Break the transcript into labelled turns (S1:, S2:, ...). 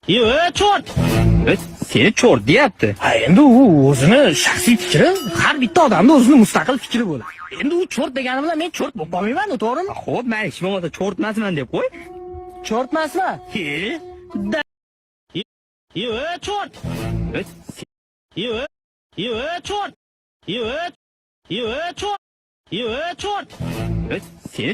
S1: Cho't.
S2: Seni cho'r deyapti.
S1: Ha, endi u o'zini shaxsiy fikri, har bitta odamda o'zini mustaqil fikri bo'ladi. Endi u cho't degani bilan men cho't bo'lib qolmayman-ku, to'g'rimi?
S2: Xo'p, mayli, hech bo'lmasa cho'rtmasman deb qo'y.
S1: Cho't emasman. Da. Cho't. Cho't. Cho't. Cho't.
S2: Seni